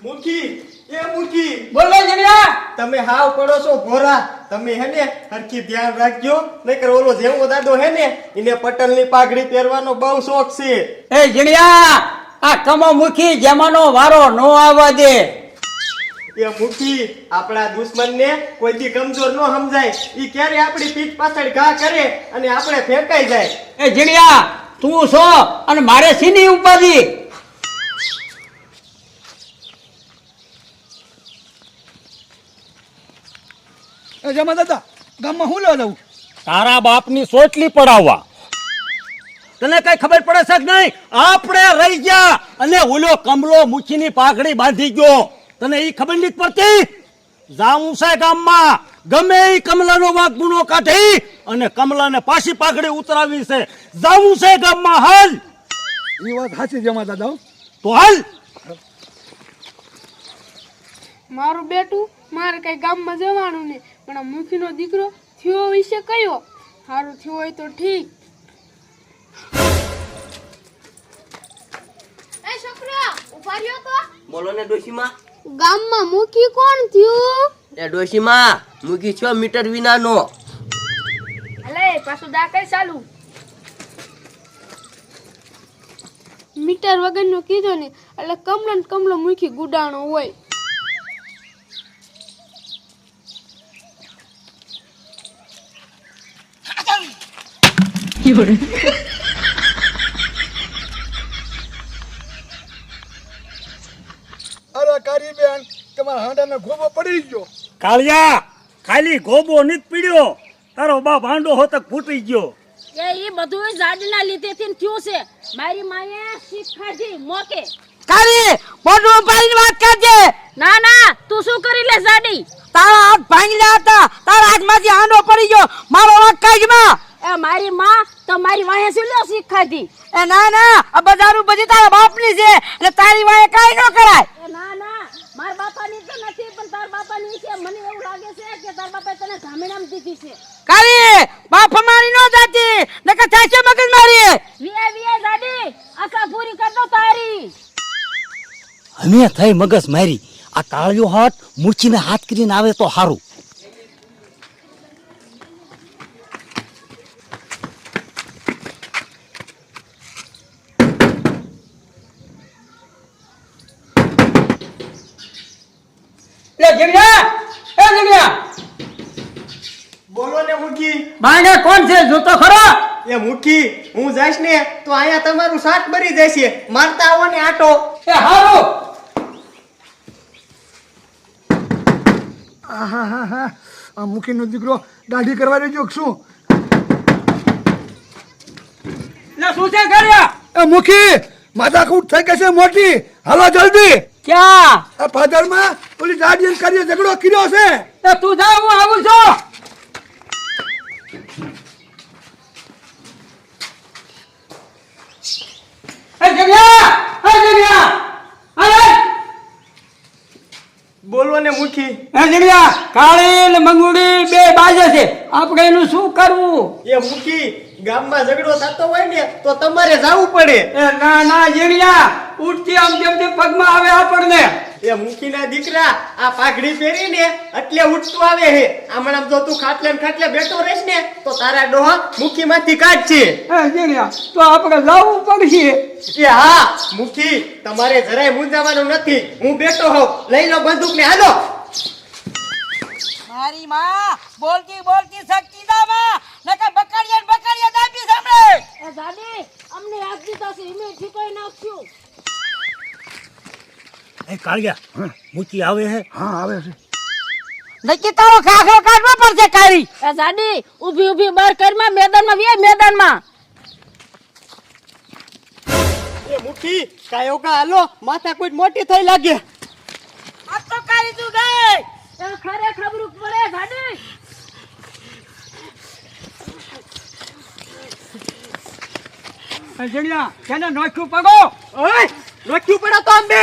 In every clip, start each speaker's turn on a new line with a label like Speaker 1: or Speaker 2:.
Speaker 1: મુખી એ મુખી
Speaker 2: બોલો જણિયા.
Speaker 1: તમે હાવ પડો છો ભોરા. તમે હે ને હરખી ધ્યાન રાખજો, નહીતર ઓલો જેવો દાદો હે ને એને પટલની પાઘડી પહેરવાનો બહુ શોખ છે.
Speaker 2: એ જણિયા, આ કમો મુખી જમાનો વારો નો આવવા દે.
Speaker 1: એ મુખી આપણા દુશ્મનને કોઈ દી કમજોર ન સમજાય. ઈ ક્યારે આપણી પીઠ પાછળ ઘા કરે અને આપણે ફેંકાઈ જાય.
Speaker 2: એ જણિયા, તું છો અને મારે સીની ઉપાધિ.
Speaker 3: જમા દાદા ગામમાં હું લેવા જવું?
Speaker 4: તારા બાપની સોટલી પડાવવા. તને કઈ ખબર પડે છે કે નહીં? આપણે રહી ગયા અને ઓલો કમલો મુખીની પાઘડી બાંધી ગયો. તને ઈ ખબર નથી પડતી? જાવું છે ગામમાં, ગમે ઈ કમલાનો વાંક ગુનો કાઢી અને કમલાને પાછી પાઘડી ઉતરાવી છે. જાવું છે ગામમાં, હાલ.
Speaker 3: એ વાત સાચી જમા દાદા.
Speaker 4: તો હાલ.
Speaker 5: મારું બેટું મારે કઈ ગામમાં જવાનું નહીં, પણ આ મુખીનો દીકરો થયો વિશે કયો સારું થયો હોય તો ઠીક. એ છોકરા ઉભા રહ્યો તો.
Speaker 6: બોલો ને ડોશીમાં.
Speaker 5: ગામમાં મુખી કોણ થયું?
Speaker 6: એ ડોશીમાં મૂકી 6 મીટર વિનાનો.
Speaker 5: અલે પાછું દાખલ ચાલુ. મીટર વગરનો કીધો ને એટલે કમલો ને કમલો મુખી ગુડાણો હોય.
Speaker 3: અરે કારી બેન, તમારા હાંડાને ગોબો પડી ગયો.
Speaker 4: કાળિયા, ખાલી ગોબો નથી પીડ્યો, તારો બાપ હાંડો હોતક ફૂટી ગયો.
Speaker 7: એ બધું જાડના લીધેથી થયું છે. મારી માએ શીખાડી મોકે.
Speaker 2: કાલી મોઢું પાડીને વાત કરજે.
Speaker 7: ના ના, તું શું કરી લે જાડી?
Speaker 2: તારા હાથ ભાંગીલા હતા, તારા હાથમાંથી હાંડો પડી ગયો. મારો વાંક કાઢમાં.
Speaker 7: એ મારી માં તો મારી વાહે શું લ્યો શીખાડી?
Speaker 2: એ ના ના, આ બજારું બધી તારા બાપની છે એટલે તારી વાંહે કાઈ ન કરાય.
Speaker 7: એ ના ના, મારા બાપાની તો નથી, પણ તાર બાપાની છે. મને એવું લાગે છે કે તાર બાપાએ તને ધામીનામ દીધી છે.
Speaker 2: કાલી બાપ મારી નો જાતી નકર થાશે મગજ મારી.
Speaker 7: વિયા વિયા જાડી, આશા પૂરી કર દો તારી.
Speaker 4: અમે થઈ મગજ મારી. આ કાળિયો હાથ મૂર્છીને હાથ કરીને આવે તો સારું.
Speaker 2: એ જણિયા, એ જણિયા,
Speaker 1: બોલો ને મુખી.
Speaker 2: બાને કોણ છે જોતો ખરો?
Speaker 1: એ મુખી હું જઈશ ને તો અહીંયા તમારું શાક બરી જશે. મારતા આવો ને આટો.
Speaker 2: એ હારું.
Speaker 3: આહાહાહા. આ મુખીનો દીકરો દાઢી કરવા દેજો કે શું?
Speaker 2: લે શું છે કર્યા?
Speaker 3: એ મુખી માથાકૂટ થઈ ગઈ છે મોટી. હાલો જલ્દી.
Speaker 2: ક્યાં?
Speaker 3: આ પાદરમાં ઓલી દાઢી કરીએ ઝઘડો કર્યો છે.
Speaker 2: એ તું જા, હું આવું છું. એ જણિયા, એ જણિયા, અરે
Speaker 1: બોલો ને મુખી.
Speaker 2: એ જણિયા, કાળી ને મંગુડી બે બાજે છે, આપણે એનું શું કરવું?
Speaker 1: એ મુખી ગામમાં ઝઘડો થતો હોય ને તો તમારે જવું પડે.
Speaker 2: એ ના ના જણિયા, ઉઠતી આમ જેમ તેમ પગમાં આવે આપણને.
Speaker 1: એ મુખીના દીકરા આ પાઘડી પહેરીને એટલે ઉઠતું આવે છે. આમણામ જો તું ખાટલે ને ખાટલે બેઠો રહીશ ને તો તારા ડોહા મુખીમાંથી કાઢશે.
Speaker 2: એ જણિયા, તો આપણે જવું પડશે.
Speaker 1: એ હા મુખી, તમારે જરાય મૂંઝાવાનું નથી. હું બેઠો હોઉં. લઈ લો બંદૂક ને હાલો.
Speaker 2: મારી માં બોલતી બોલતી શક્તિ દામાં નકર બકડિયા દાબી સાંભળે.
Speaker 7: એ જાડી, અમને આજ દીધા છે, એમે ઠીકોઈ નાખ્યું.
Speaker 4: એ કાળિયા, મૂકી આવે હે?
Speaker 3: હા આવે છે.
Speaker 2: નક્કી તારો ખાખરો કાઢવો પડશે કારી.
Speaker 7: એ જાડી, ઊભી ઊભી બહાર કરમાં મેદાનમાં વે મેદાનમાં.
Speaker 1: એ મુખી કાયો કા હાલો, માથા કોઈ મોટી થઈ લાગે.
Speaker 2: આ તો કારી તું ગઈ.
Speaker 7: એ ખરે ખબરું પડે જાડી.
Speaker 2: જણિયા, કેને નોખ્યું પગો?
Speaker 1: ઓય રોક્યું પડો તો આમ બે.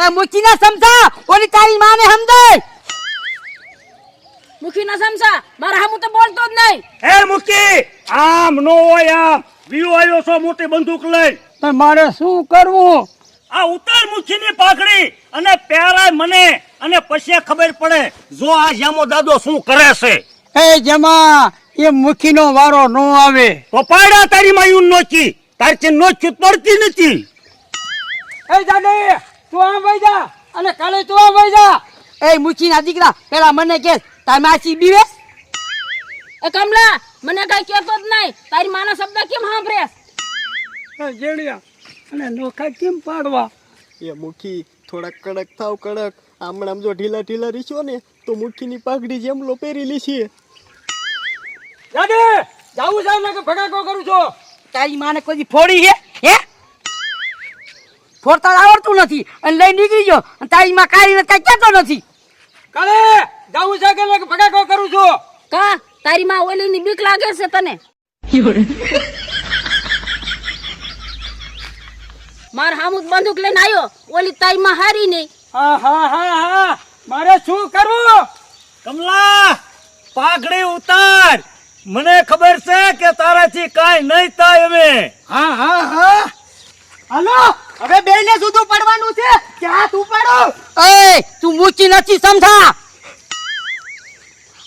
Speaker 2: એ મુચીને સમજા, ઓલી તારી માને સમજાય.
Speaker 7: મુખી ના સમસા, મારા હામું તો બોલતો જ નહીં.
Speaker 4: એ મૂકી, આમ નો હોય. આમ વિયો આવ્યો છો મોટી બંદૂક લઈ.
Speaker 2: પણ મારે શું કરવું?
Speaker 4: આ ઉતાર મુખીની પાઘડી અને પહેરાય મને અને પછી ખબર પડે જો આ જામો દાદો શું કરે છે.
Speaker 2: એ જમા એ મુખીનો વારો નો આવે.
Speaker 4: તો પાડ્યા તારી માયું નોચી તારથી નોચી પડતી નથી.
Speaker 2: એ જાને તું આમ વઈ જા અને કાલે તું આમ વઈ જા. એ મુખીના દીકરા પેલા મને કે તાર માસી બીવે.
Speaker 7: એ કમલા મને કઈ કહેતો જ નહીં, તારી માના શબ્દ કેમ સાંભળેસ?
Speaker 2: જેડિયા અને નોખા કેમ પાડવા?
Speaker 1: એ મુખી થોડાક કડક થાવ કડક. આમણામ જો ઢીલા ઢીલા રીછો ને તો મુઠ્ઠીની પાઘડી જેમ લો પહેરી લીધી.
Speaker 2: જાને જાવું છે ને કે ભગાકો કરું છો? તારી માને કોઈ ફોડી છે હે? ફોડતા આવડતું નથી અને લઈ નીકળી ગયો અને તારી માં કાઢીને કઈ કહેતો નથી. કાલે જાવું છે કે ભગાકો કરું છું?
Speaker 7: કા તારી માં ઓલીની બીક લાગે છે તને? માર હામુદ બંદૂક લઈને આવ્યો, ઓલી તારી માં હારી નહીં.
Speaker 2: હા હા હા હા મારે શું કરવું?
Speaker 4: કમલા પાઘડી ઉતાર. મને ખબર છે કે તારાથી કાઈ નહીં થાય હવે.
Speaker 2: હા હા હા હાલો
Speaker 1: હવે બેને સુધું પડવાનું છે કે હાથ ઉપાડો.
Speaker 2: એ તું મૂકી નથી સમજા.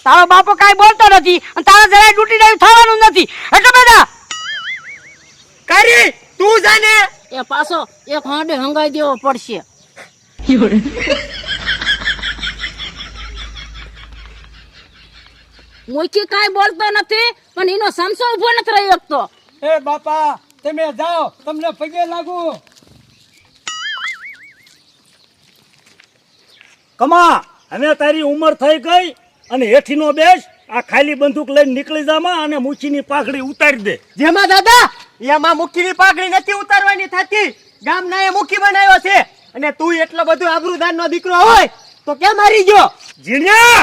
Speaker 2: તારો બાપો કાઈ બોલતો નથી અને તારા જરાય ડૂટી ડાયું થવાનું નથી એટલે બેટા
Speaker 1: કરી તું જાને.
Speaker 7: એ પાછો એક હાંડે હંગાઈ દેવો પડશે. મુખી કાઈ બોલતો નથી પણ એનો સમસો ઉભો નથી રહી શકતો.
Speaker 2: એ બાપા તમે જાઓ તમને પગે લાગુ.
Speaker 4: કમા હવે તારી ઉંમર થઈ ગઈ અને હેઠીનો બેસ. આ ખાલી બંદૂક લઈને નીકળી જામાં અને મુખીની પાઘડી ઉતારી દે.
Speaker 1: જેમાં દાદા એમાં મુખીની પાઘડી નથી ઉતારવાની થતી. ગામના એ મુખી બનાવ્યો છે અને તું એટલો બધો આબરૂદાનનો દીકરો હોય તો કેમ મારી ગયો?
Speaker 4: જીણ્યા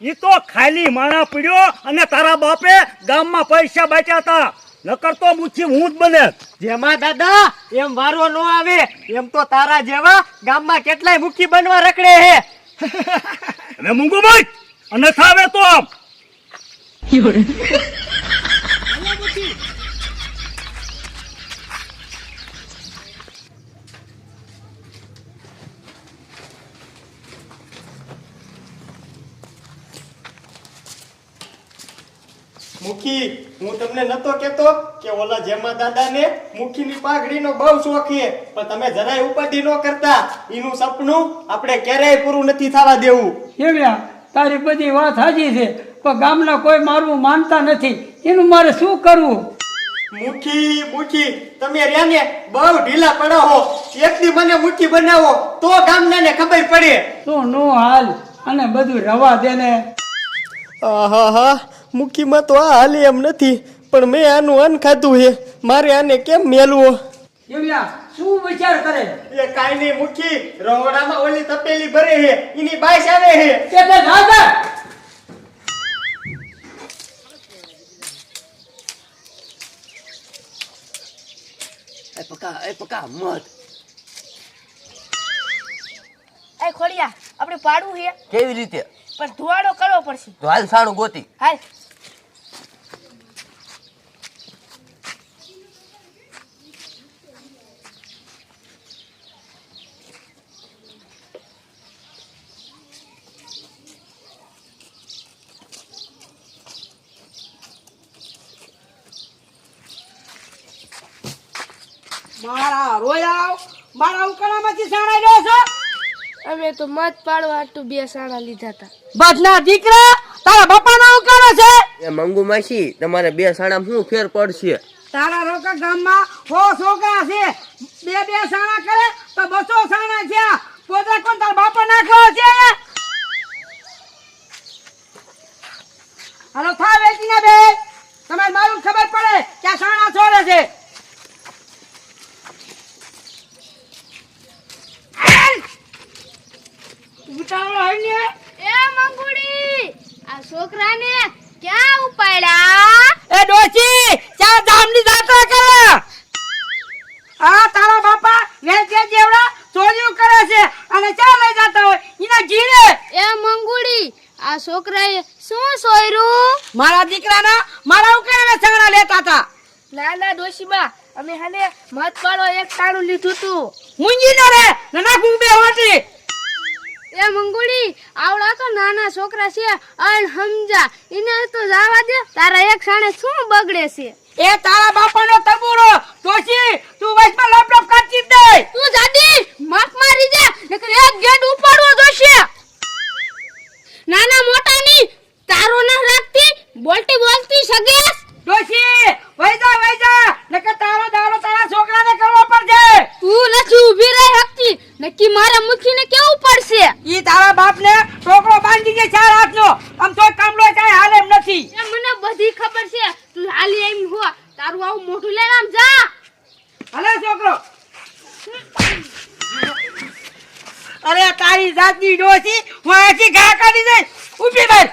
Speaker 4: ઈ તો ખાલી માણા પીડ્યો અને તારા બાપે ગામમાં પૈસા બાચ્યા હતા. નકર તો મુખી હું જ બને.
Speaker 1: જેમાં દાદા એમ વારો નો આવે એમ તો તારા જેવા ગામમાં કેટલાય મુખી બનવા રખડે હે.
Speaker 4: હવે મૂંગો ભાઈ અને થાવે તો આમ.
Speaker 1: મુખી હું તમને નતો કેતો કે ઓલા જેમાં દાદાને મુખીની પાઘડીનો બહુ શોખ છે પણ તમે જરાય ઉપાધિ ન કરતા. એનું સપનું આપણે ક્યારેય પૂરું નથી થવા દેવું.
Speaker 2: એવ્યા તારી બધી વાત સાચી છે પણ ગામના કોઈ મારવું માનતા નથી એનું મારે શું કરવું?
Speaker 1: મુખી મુખી તમે રહ્યા ને બહુ ઢીલા પડો હો. એક દી મને મુખી બનાવો તો ગામનાને ખબર પડે.
Speaker 2: શું નો હાલ અને બધું રવા દે ને.
Speaker 1: આહા મુખીમાં તો આ હાલે એમ નથી પણ મેં આનું અન્ન ખાધું છે. મારે આને કેમ મેલવો?
Speaker 2: એવ્યા શું વિચાર કરે?
Speaker 1: એ કાઈ નહીં મુખી રહોડામાં ઓલી તપેલી ભરે છે એની બાઈસ આવે છે.
Speaker 2: કે તે જાગે.
Speaker 6: એ પકા મત.
Speaker 5: એ ખોડિયા આપણે પાડવું છે
Speaker 6: કેવી રીતે?
Speaker 5: પણ ધુવાડો કરવો પડશે.
Speaker 6: તો હાલ સાણું ગોતી.
Speaker 5: હાલ
Speaker 2: મારા રોયા મારા ઉકળામાંથી સાણા લ્યો છો?
Speaker 5: અમે તો મત પાડવા હાટુ 2 સાણા લીધા હતા.
Speaker 2: બદના દીકરા તારા બાપાના ઉકાળો છે?
Speaker 6: એ મંગુ માસી તમારે 2 સાણા શું ફેર પડશે?
Speaker 2: તારા રોકા ગામમાં 100 છોકરા છે. 2 સાણા કરે તો 200 સાણા થયા. પોતા કોણ તારા બાપા નાખો છે? હાલો થા વેચી ના બે. તમારે મારું ખબર પડે કે આ સાણા છોડે છે. ઉતાવળ હોય ને.
Speaker 5: એ મંગુડી આ છોકરાને ક્યાં ઉપાડ્યા?
Speaker 2: એ ડોશી ચા જામની જાત્રા કરે. આ તારા બાપા વેચે જેવડા ચોરીઓ કરે છે અને ચા લઈ જતા હોય એના ઘીરે.
Speaker 5: એ મંગુડી આ છોકરાએ શું સોયરું?
Speaker 2: મારા દીકરાના મારા ઉકેલે સાણા લેતા હતા.
Speaker 5: ના ના ડોશીબા અમે હને મત પાડો એક ટાણું લીધું તું
Speaker 2: મુંજી ન રે નાખું બે વાટી
Speaker 5: એ મંગુડી આવડા તો નાના છોકરા છે અન સમજા એને તો જવા દે તારા એક સાણે શું બગડે છે
Speaker 2: એ તારા બાપાનો તબુરો તોશી તું વચમાં લપલપ કરતી જ નહીં
Speaker 5: તું જાડી માફ મારી દે નકર એક ગેટ ઉપાડવો જોશે નાના મોટા ની તારો ન રાખતી બોલતી સગેસ
Speaker 2: તોશી વૈજા નકર તારો દાડો તારા છોકરાને કરવો પડશે
Speaker 5: તું નથી ઊભી રહી શકતી નક્કી મારા મુખીને કેવું પડશે
Speaker 2: ઈ તારા બાપને છોકરો બાંધી દે ચાર હાથનો આમ તો કામલો કાંઈ હાલે એમ નથી
Speaker 5: એ મને બધી ખબર છે તું હાલી એમ હો તારું આવું મોઢું લઈને આમ જા
Speaker 2: હાલે છોકરો અરે તારી જાતની ડોસી હું આખી ઘા કાઢી દે ઊભી બાર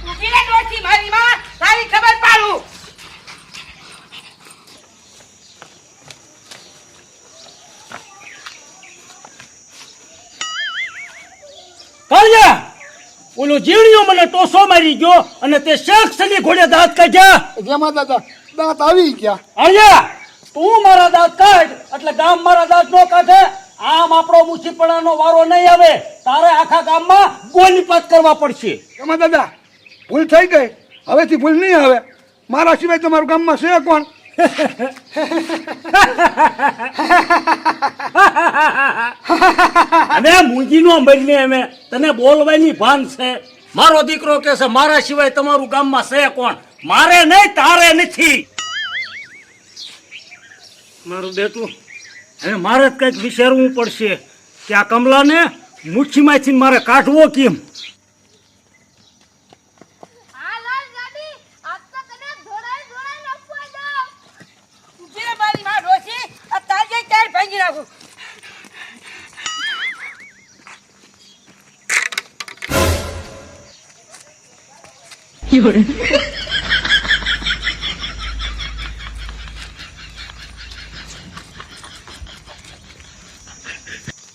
Speaker 2: ઊભી રે ડોસી મારી માં તારી ખબર પાડું
Speaker 4: કાળિયા ઓલો જીવણીઓ મને ટોસો મારી ગયો અને તે શખ્સની ઘોડે દાંત કાઢ્યા
Speaker 3: જેમાં દાદા દાંત આવી ગયા.
Speaker 4: કાળિયા તું મારા દાંત કાઢ એટલે ગામ મારા દાંત નો કાઢે આમ આપણો મુસીપણાનો વારો નહીં આવે તારે આખા ગામમાં ગોલીપાત કરવા પડશે.
Speaker 3: જેમાં દાદા ભૂલ થઈ ગઈ, હવેથી ભૂલ નહીં આવે. મારા સિવાય તમારું ગામમાં છે કોણ?
Speaker 4: અને મૂંગીનો મરીને અમે તને બોલવાની ભાન છે. મારો દીકરો કે છે મારા સિવાય તમારું ગામમાં છે કોણ? મારે નહીં તારે નથી. મારું બેટું હવે મારે જ કંઈક વિચારવું પડશે કે આ કમલાને મુઠ્ઠીમાંથી મારે કાઢવો કેમ.
Speaker 5: હાલ હાલ ગાડી આજ તો તને ધોરાઈ નાખવા જાવ
Speaker 2: ઊભી રે મારી માં ડોસી આ તાજે ચાર ભાંગી નાખું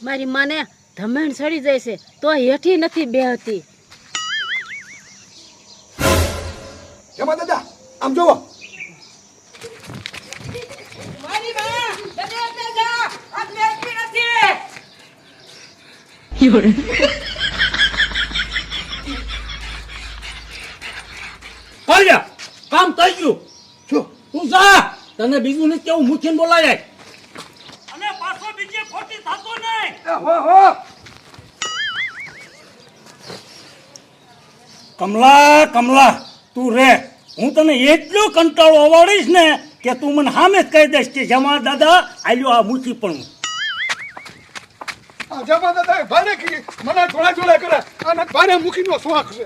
Speaker 7: મારી માને ધમેણ સડી જાય છે તો હેઠી નથી બેહતી.
Speaker 3: જેમાં દાદા આમ જોવો.
Speaker 2: મારી માં જલ્દી અંદર જા આ બેસતી નથી
Speaker 4: કાળિયા કામ થઈ ગયું.
Speaker 3: શું?
Speaker 4: તું જા તને બીજું નથી કેવું મુઠ્ઠીને બોલાય અને પાછો બીજી ખોટી થતો નહીં.
Speaker 3: હો
Speaker 4: કમલા કમલા તું રે હું તને એટલો કંટાળો અવાડીશ ને કે તું મને સામે જ કહી દઈશ કે જમા દાદા આલ્યો આ મૂકી પણ
Speaker 3: જેમાં દાદા ભારે મને જોડા કરે અને ભારે મૂકીનો શોખ છે.